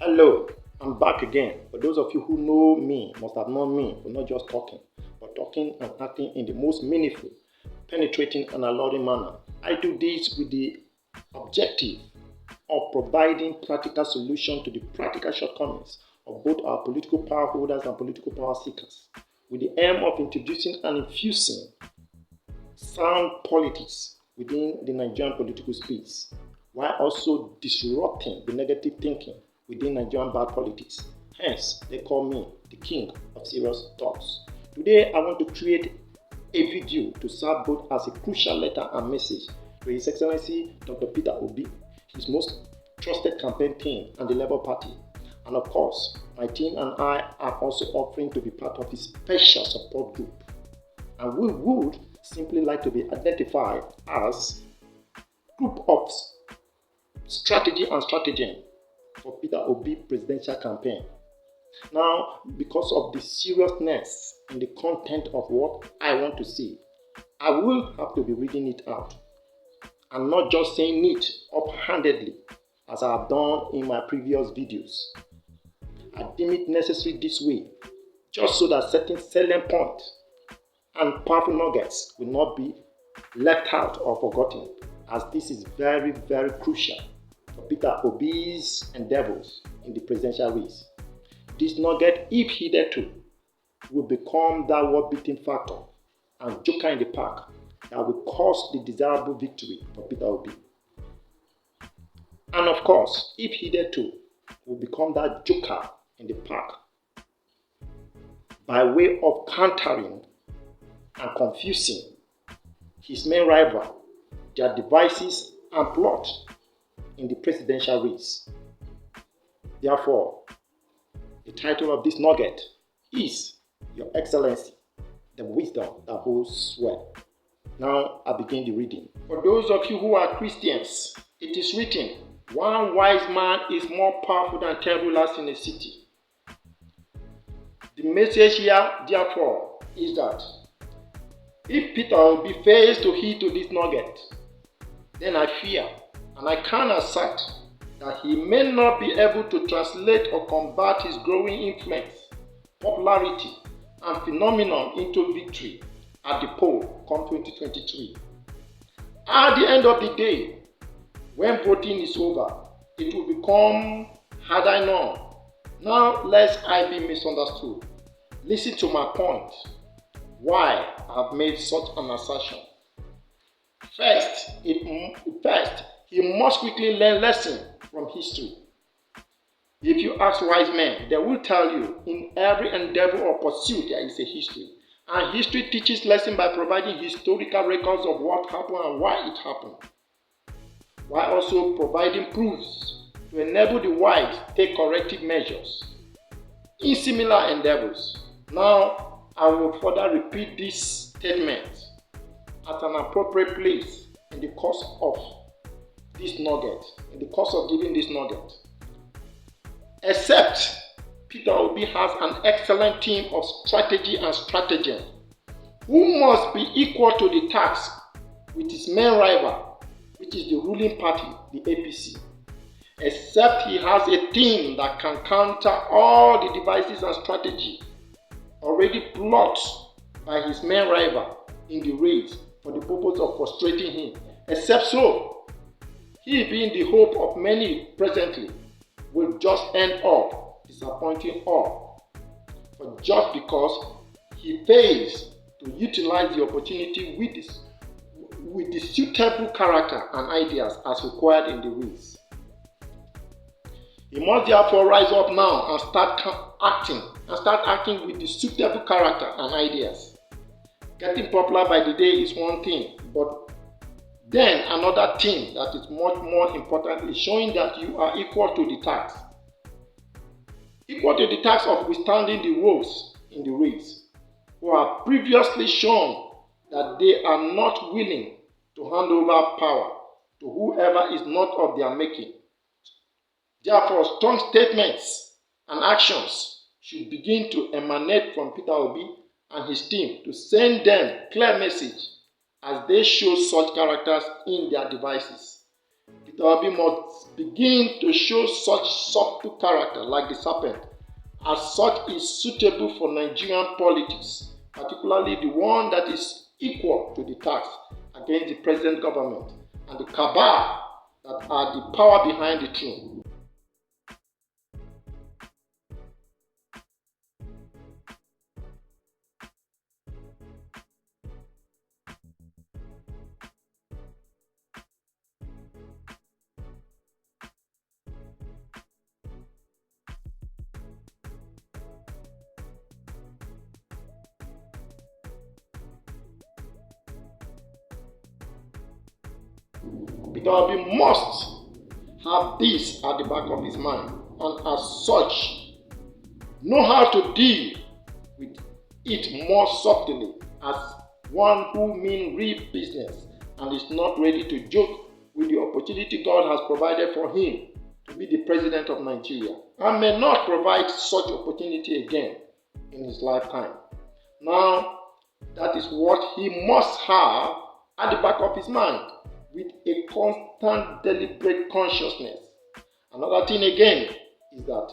Hello, I'm back again. For those of you who know me, must have known me for not just talking, but talking and acting in the most meaningful, penetrating, and alluring manner. I do this with the objective of providing practical solution to the practical shortcomings of both our political power holders and political power seekers, with the aim of introducing and infusing sound politics within the Nigerian political space, while also disrupting the negative thinking within Nigerian bad politics. Hence, they call me the king of serious talks. Today, I want to create a video to serve both as a crucial letter and message to His Excellency Dr. Peter Obi, his most trusted campaign team, and the Labour Party. And of course, my team and I are also offering to be part of his special support group. And we would simply like to be identified as group of strategy and stratagem for Peter Obi presidential campaign. Now, because of the seriousness in the content of what I want to say, I will have to be reading it out and not just saying it offhandedly as I have done in my previous videos. I deem it necessary this way just so that certain salient points and powerful nuggets will not be left out or forgotten, as this is very, very crucial for Peter Obi's endeavors in the presidential race. This nugget, if heeded to, will become that world-beating factor and joker in the park that will cause the desirable victory for Peter Obi. And of course, if heeded to, will become that joker in the park by way of countering and confusing his main rival, their devices and plot in the presidential race. Therefore, the title of this nugget is Your Excellency, the wisdom that holds well. Now I begin the reading. For those of you who are Christians, it is written, one wise man is more powerful than 10 rulers in a city. The message here, therefore, is that if Peter Obi fails to heed to this nugget, then I fear and I can assert that he may not be able to translate or convert his growing influence, popularity, and phenomenon into victory at the poll come 2023. At the end of the day, when voting is over, it will become had I known. Now, lest I be misunderstood, listen to my point. Why I have made such an assertion. First, he must quickly learn lesson from history. If you ask wise men, they will tell you in every endeavor or pursuit there is a history. And history teaches lesson by providing historical records of what happened and why it happened, while also providing proofs to enable the wise to take corrective measures in similar endeavors. Now, I will further repeat this statement at an appropriate place in the course of this nugget, in the course of giving this nugget. Except Peter Obi has an excellent team of strategy and stratagem who must be equal to the task with his main rival, which is the ruling party, the APC. Except he has a team that can counter all the devices and strategy already plotted by his main rival in the race for the purpose of frustrating him. Except so, he being the hope of many presently, will just end up disappointing all. For just because he fails to utilize the opportunity with the suitable character and ideas as required in the race. He must therefore rise up now and start acting with the suitable character and ideas. Getting popular by the day is one thing, but then another thing that is much more important is showing that you are equal to the task. Equal to the task of withstanding the woes in the race, who have previously shown that they are not willing to hand over power to whoever is not of their making. Therefore, strong statements and actions should begin to emanate from Peter Obi and his team to send them clear message as they show such characters in their devices. The Peter Obi must begin to show such subtle character like the serpent, as such is suitable for Nigerian politics, particularly the one that is equal to the tax against the present government and the cabal that are the power behind the throne. Peter Obi must have this at the back of his mind, and as such, know how to deal with it more subtly as one who means real business and is not ready to joke with the opportunity God has provided for him to be the president of Nigeria, and may not provide such opportunity again in his lifetime. Now, that is what he must have at the back of his mind, with a constant, deliberate consciousness. Another thing again is that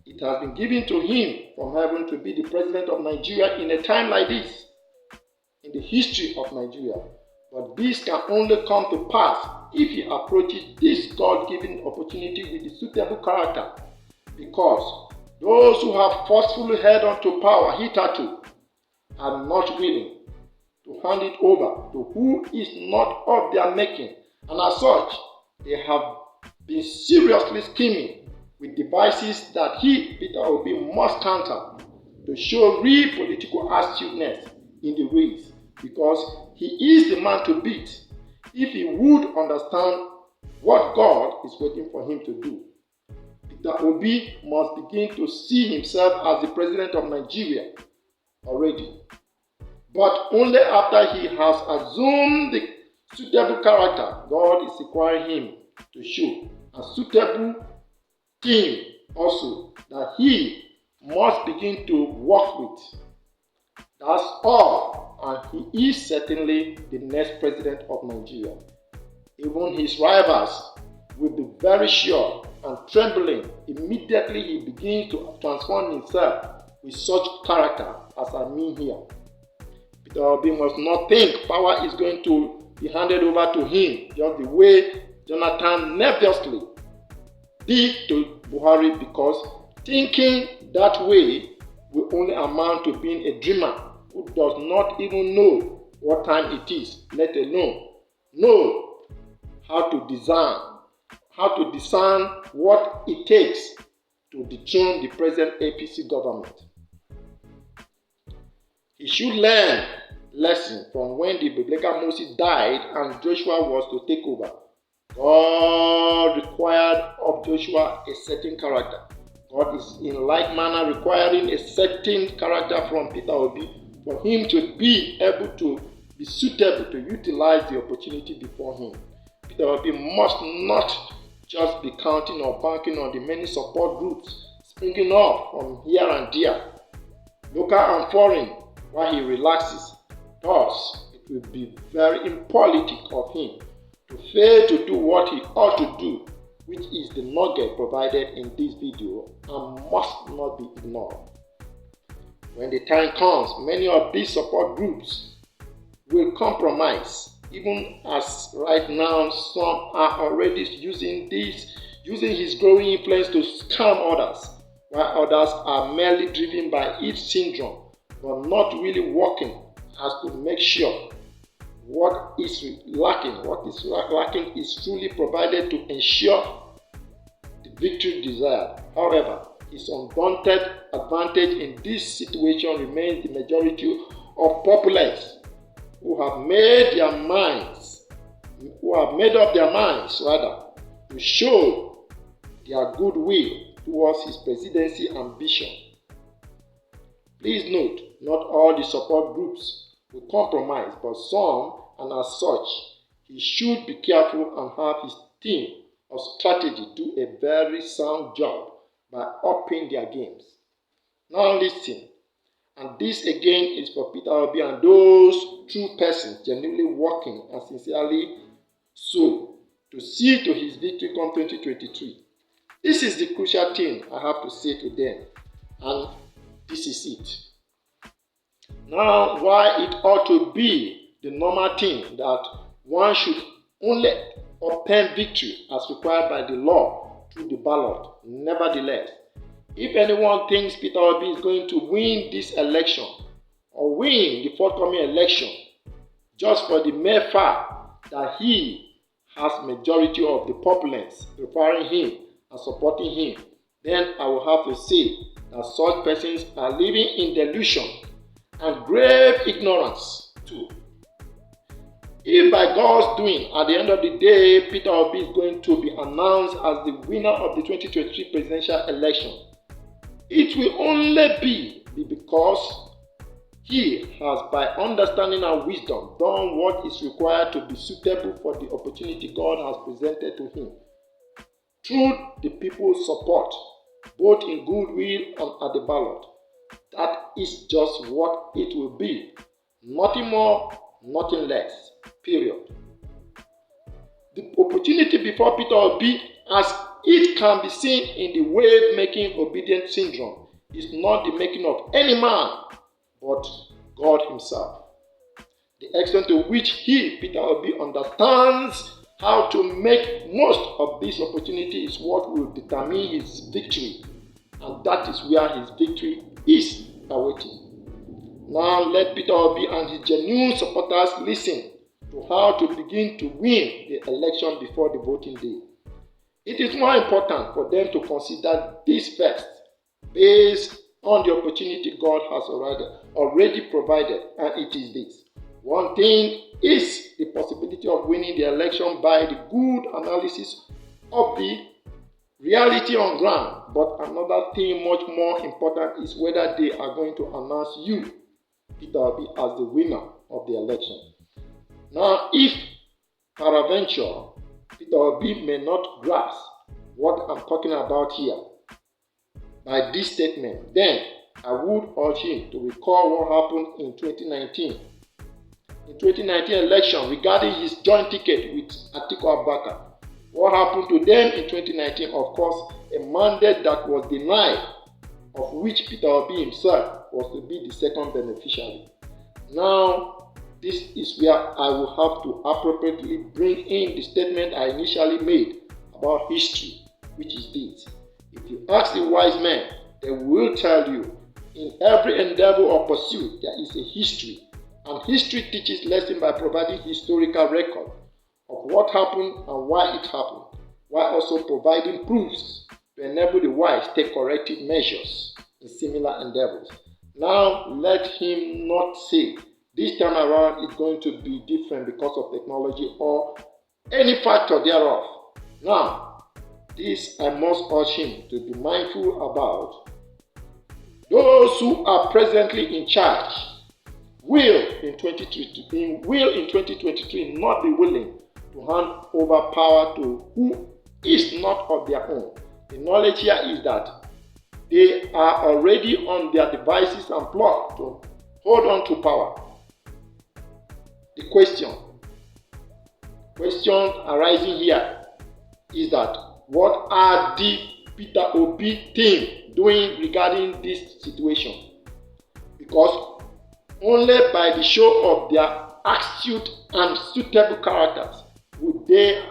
it has been given to him from heaven to be the president of Nigeria in a time like this, in the history of Nigeria. But this can only come to pass if he approaches this God-given opportunity with a suitable character, because those who have forcefully held on to power hitherto are not willing to hand it over to who is not of their making, and as such, they have been seriously scheming with devices that he, Peter Obi, must counter to show real political astuteness in the race, because he is the man to beat if he would understand what God is waiting for him to do. Peter Obi must begin to see himself as the president of Nigeria already, but only after he has assumed the suitable character God is requiring him to show, a suitable team also that he must begin to work with. That's all, and he is certainly the next president of Nigeria. Even his rivals will be very sure and trembling immediately he begins to transform himself with such character as I mean here. Peter Obi must not think power is going to be handed over to him just the way Jonathan nervously did to Buhari, because thinking that way will only amount to being a dreamer who does not even know what time it is, let alone know how to discern what it takes to dethrone the present APC government. He should learn lesson from when the biblical Moses died and Joshua was to take over. God required of Joshua a certain character. God is in like manner requiring a certain character from Peter Obi for him to be able to be suitable to utilize the opportunity before him. Peter Obi must not just be counting or banking on the many support groups springing up from here and there, local and foreign, while he relaxes. Thus, it will be very impolitic of him to fail to do what he ought to do, which is the nugget provided in this video and must not be ignored. When the time comes, many of these support groups will compromise, even as right now some are already using his growing influence to scam others, while others are merely driven by its syndrome, but not really working as to make sure what is lacking is truly provided to ensure the victory desired. However, his undaunted advantage in this situation remains the majority of populace who have made up their minds to show their goodwill towards his presidency ambition. Please note, not all the support groups will compromise, but some, and as such, he should be careful and have his team of strategy do a very sound job by upping their games. Now listen, and this again is for Peter Obi and those true persons genuinely working and sincerely so to see to his victory come 2023. This is the crucial thing I have to say to them, and this is it. Now, why it ought to be the normal thing that one should only obtain victory as required by the law through the ballot. Nevertheless, if anyone thinks Peter Obi is going to win this election or win the forthcoming election just for the mere fact that he has majority of the populace preferring him and supporting him, then I will have to say that such persons are living in delusion and grave ignorance too. If by God's doing, at the end of the day, Peter Obi is going to be announced as the winner of the 2023 presidential election, it will only be because he has, by understanding and wisdom, done what is required to be suitable for the opportunity God has presented to him. Through the people's support, both in goodwill and at the ballot. That is just what it will be. Nothing more, nothing less. Period. The opportunity before Peter Obi, as it can be seen in the wave-making obedient syndrome, is not the making of any man, but God himself. The extent to which he, Peter Obi, understands how to make most of this opportunity is what will determine his victory, and that is where his victory is awaiting. Now let Peter Obi and his genuine supporters listen to how to begin to win the election before the voting day. It is more important for them to consider this first, based on the opportunity God has already provided, and it is this. One thing is the possibility of winning the election by the good analysis of the reality on ground, but another thing much more important is whether they are going to announce you, Peter Obi, as the winner of the election. Now, if peradventure Peter Obi may not grasp what I'm talking about here by this statement, then I would urge him to recall what happened in 2019. In 2019 election regarding his joint ticket with Atiku Abubakar. What happened to them in 2019? Of course, a mandate that was denied, of which Peter Obi himself was to be the second beneficiary. Now, this is where I will have to appropriately bring in the statement I initially made about history, which is this. If you ask the wise men, they will tell you, in every endeavor or pursuit, there is a history. And history teaches lesson by providing historical record of what happened and why it happened, while also providing proofs to enable the wise take corrective measures in similar endeavors. Now, let him not say this time around it's going to be different because of technology or any factor thereof. Now, this I must urge him to be mindful about. Those who are presently in charge will in 2023 not be willing to hand over power to who is not of their own. The knowledge here is that they are already on their devices and plot to hold on to power. The question arising here is that what are the Peter Obi team doing regarding this situation? Because only by the show of their astute and suitable characters would they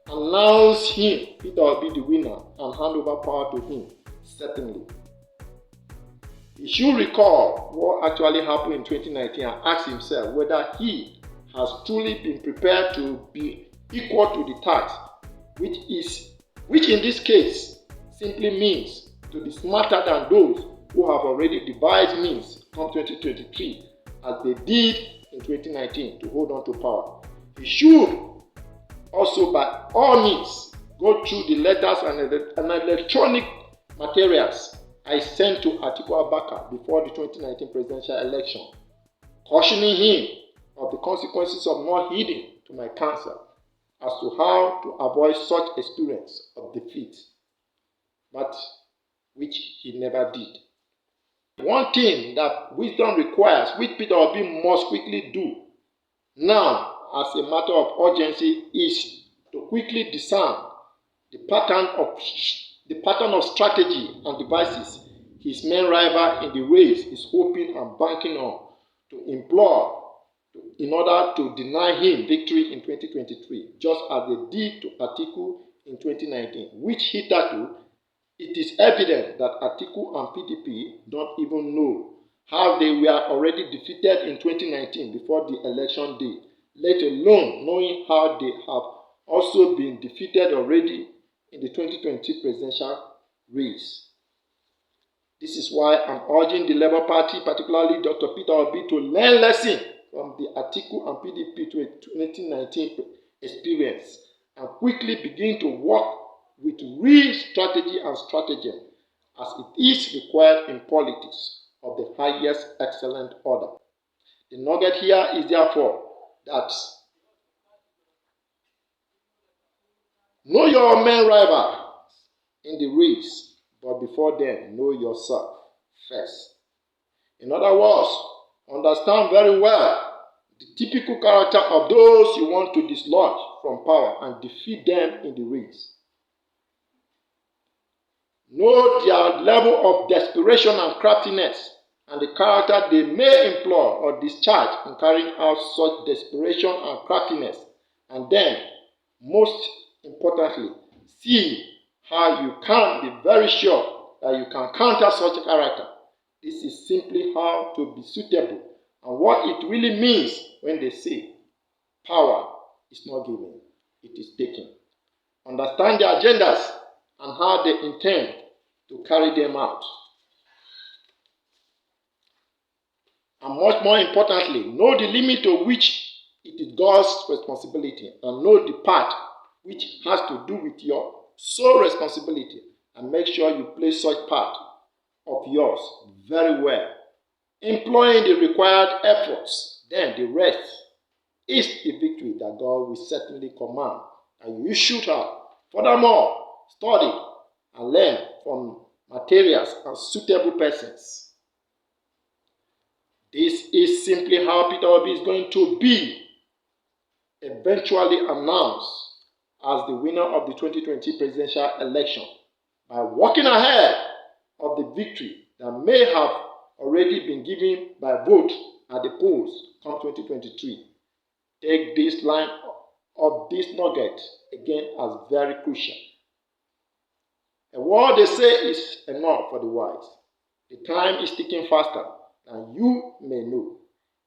announce him, Peter Obi, the winner, and hand over power to him, certainly. He should recall what actually happened in 2019 and ask himself whether he has truly been prepared to be equal to the task, which in this case simply means to be smarter than those who have already devised means come 2023 as they did in 2019 to hold on to power. He should also by all means go through the letters and electronic materials I sent to Atiku Abubakar before the 2019 presidential election, cautioning him of the consequences of not heeding to my counsel as to how to avoid such experience of defeat, but which he never did. One thing that wisdom requires, which Peter Obi must quickly do now as a matter of urgency, is to quickly discern the pattern of strategy and devices his main rival in the race is hoping and banking on to employ in order to deny him victory in 2023, just as they did to Atiku in 2019, which hitherto it is evident that Atiku and PDP don't even know how they were already defeated in 2019 before the election day, let alone knowing how they have also been defeated already in the 2020 presidential race. This is why I'm urging the Labour Party, particularly Dr. Peter Obi, to learn lesson from the Atiku and PDP 2019 experience and quickly begin to work with real strategy and stratagem as it is required in politics of the highest excellent order. The nugget here is therefore that know your main rival in the race, but before then, know yourself first. In other words, understand very well the typical character of those you want to dislodge from power and defeat them in the race. Know their level of desperation and craftiness and the character they may employ or discharge in carrying out such desperation and craftiness, and then, most importantly, see how you can be very sure that you can counter such a character. This is simply how to be suitable and what it really means when they say power is not given, it is taken. Understand their agendas and how they intend to carry them out. And much more importantly, know the limit to which it is God's responsibility and know the part which has to do with your sole responsibility, and make sure you play such part of yours very well, employing the required efforts. Then the rest is the victory that God will certainly command, and you should have. Furthermore, study and learn from materials and suitable persons. This is simply how Peter Obi is going to be eventually announced as the winner of the 2020 presidential election by walking ahead of the victory that may have already been given by vote at the polls come 2023. Take this line of this nugget again as very crucial. A word they say is enough for the wise. The time is ticking faster than you may know.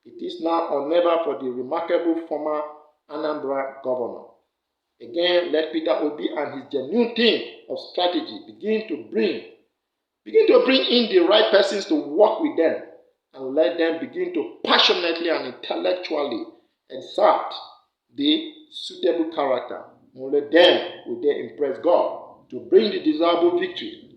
It is now or never for the remarkable former Anambra governor. Again, let Peter Obi and his genuine team of strategy begin to bring in the right persons to work with them, and let them begin to passionately and intellectually exert the suitable character. Only then will they impress God to bring the desirable victory